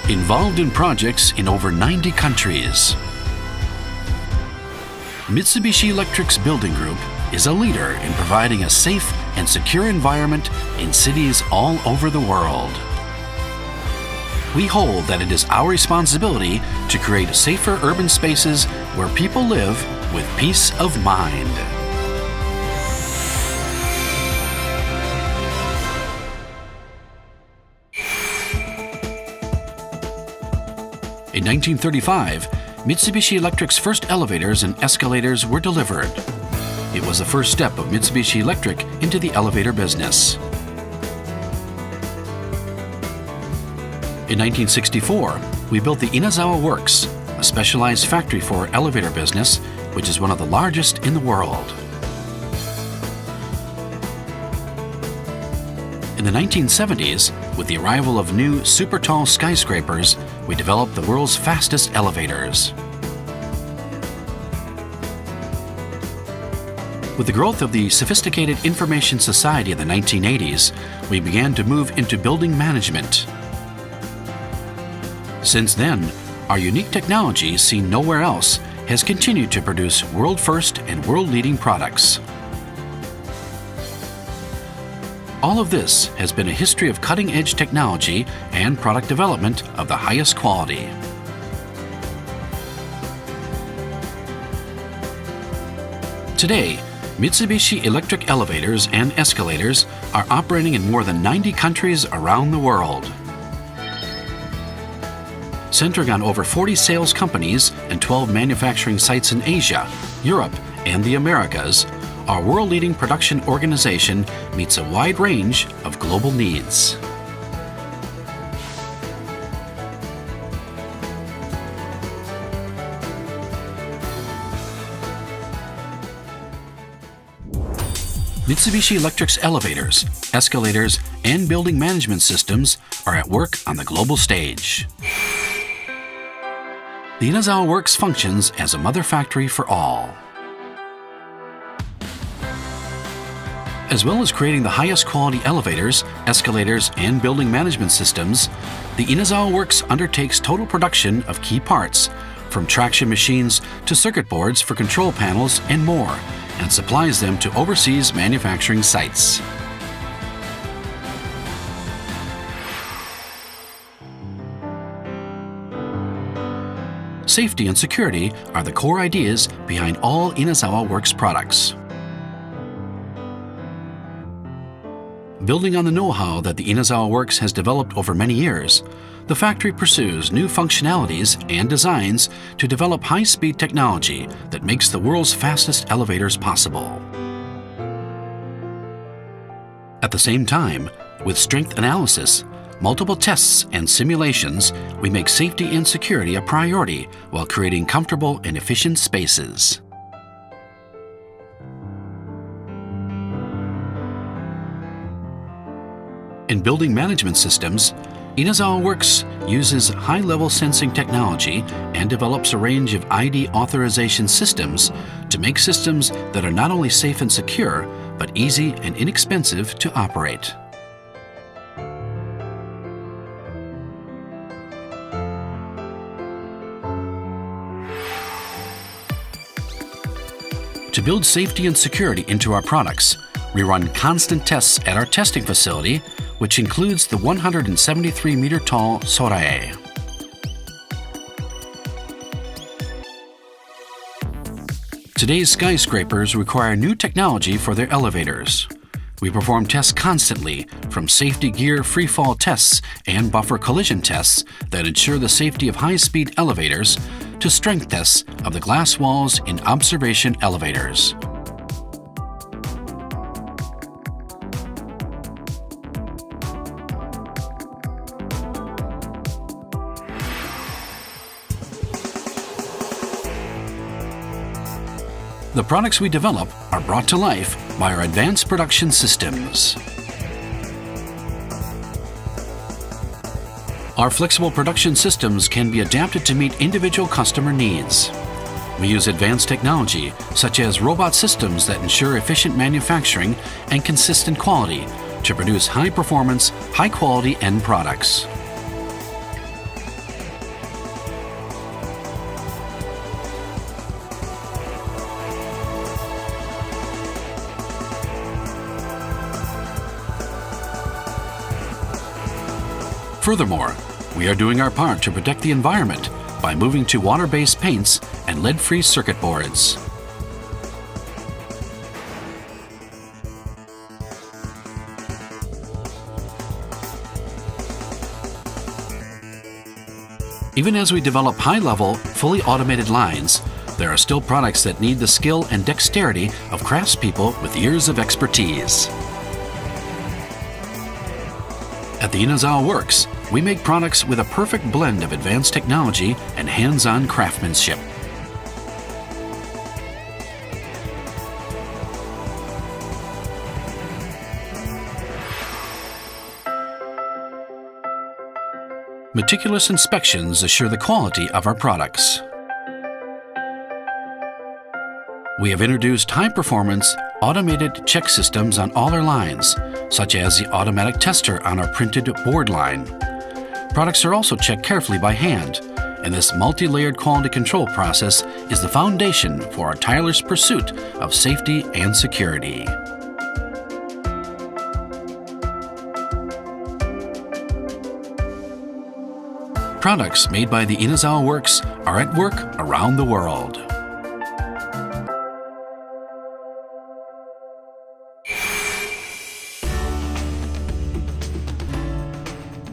Involved in projects in over 90 countries. Mitsubishi Electric's building group is a leader in providing a safe and secure environment in cities all over the world. We hold that it is our responsibility to create safer urban spaces where people live with peace of mind. In 1935, Mitsubishi Electric's first elevators and escalators were delivered. It was the first step of Mitsubishi Electric into the elevator business. In 1964, we built the Inazawa Works, a specialized factory for elevator business, which is one of the largest in the world. In the 1970s, with the arrival of new super tall skyscrapers, we developed the world's fastest elevators. With the growth of the sophisticated information society in the 1980s, we began to move into building management. Since then, our unique technology, seen nowhere else, has continued to produce world-first and world-leading products. All of this has been a history of cutting-edge technology and product development of the highest quality. Today, Mitsubishi Electric elevators and escalators are operating in more than 90 countries around the world. Centering on over 40 sales companies and 12 manufacturing sites in Asia, Europe, and the Americas, our world-leading production organization meets a wide range of global needs. Mitsubishi Electric's elevators, escalators, and building management systems are at work on the global stage. The Inazawa Works functions as a mother factory for all. As well as creating the highest quality elevators, escalators, and building management systems, the Inazawa Works undertakes total production of key parts, from traction machines to circuit boards for control panels and more, and supplies them to overseas manufacturing sites. Safety and security are the core ideas behind all Inazawa Works products. Building on the know-how that the Inazawa Works has developed over many years, the factory pursues new functionalities and designs to develop high-speed technology that makes the world's fastest elevators possible. At the same time, with strength analysis, multiple tests and simulations, we make safety and security a priority while creating comfortable and efficient spaces. In building management systems, Inazawa Works uses high-level sensing technology and develops a range of ID authorization systems to make systems that are not only safe and secure, but easy and inexpensive to operate. To build safety and security into our products, we run constant tests at our testing facility, which includes the 173-meter-tall Sorae. Today's skyscrapers require new technology for their elevators. We perform tests constantly, from safety gear freefall tests and buffer collision tests that ensure the safety of high-speed elevators, to strength tests of the glass walls in observation elevators. The products we develop are brought to life by our advanced production systems. Our flexible production systems can be adapted to meet individual customer needs. We use advanced technology, such as robot systems that ensure efficient manufacturing and consistent quality to produce high-performance, high-quality end products. Furthermore, we are doing our part to protect the environment by moving to water-based paints and lead-free circuit boards. Even as we develop high-level, fully automated lines, there are still products that need the skill and dexterity of craftspeople with years of expertise. At the Inazawa Works, we make products with a perfect blend of advanced technology and hands-on craftsmanship. Meticulous inspections assure the quality of our products. We have introduced high-performance, automated check systems on all our lines, such as the automatic tester on our printed board line. Products are also checked carefully by hand, and this multi-layered quality control process is the foundation for our tireless pursuit of safety and security. Products made by the Inazawa Works are at work around the world.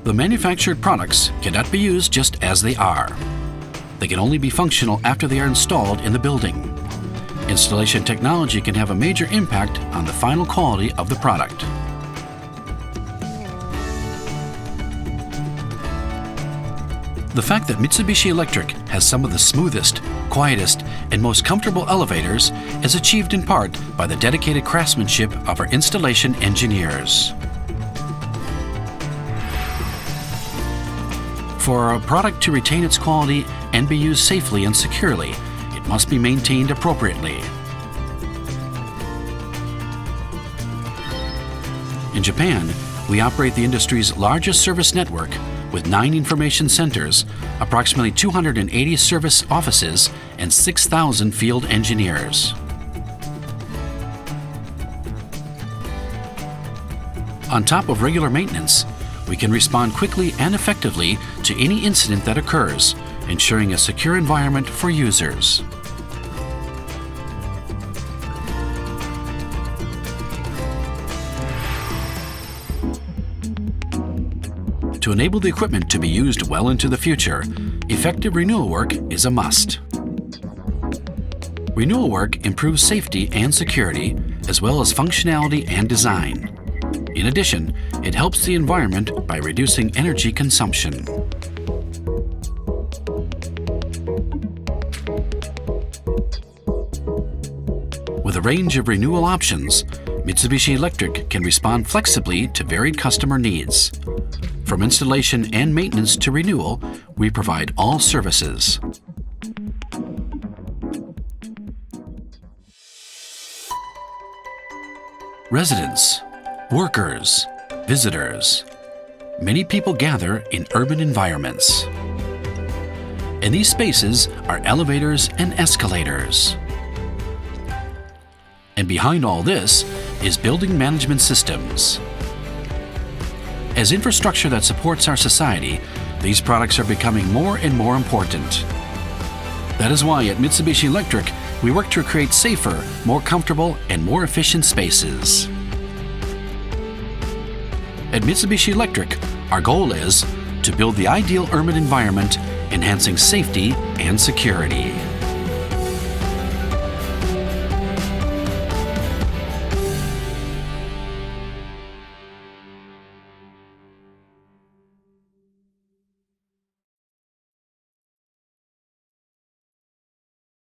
The manufactured products cannot be used just as they are. They can only be functional after they are installed in the building. Installation technology can have a major impact on the final quality of the product. The fact that Mitsubishi Electric has some of the smoothest, quietest, and most comfortable elevators is achieved in part by the dedicated craftsmanship of our installation engineers. For a product to retain its quality and be used safely and securely, it must be maintained appropriately. In Japan, we operate the industry's largest service network with 9 information centers, approximately 280 service offices, and 6,000 field engineers. On top of regular maintenance, we can respond quickly and effectively to any incident that occurs, ensuring a secure environment for users. To enable the equipment to be used well into the future, effective renewal work is a must. Renewal work improves safety and security, as well as functionality and design. In addition, it helps the environment by reducing energy consumption. With a range of renewal options, Mitsubishi Electric can respond flexibly to varied customer needs. From installation and maintenance to renewal, we provide all services. Residents, workers, visitors. Many people gather in urban environments. In these spaces are elevators and escalators. And behind all this is building management systems. As infrastructure that supports our society, these products are becoming more and more important. That is why at Mitsubishi Electric, we work to create safer, more comfortable, and more efficient spaces. At Mitsubishi Electric, our goal is to build the ideal urban environment, enhancing safety and security.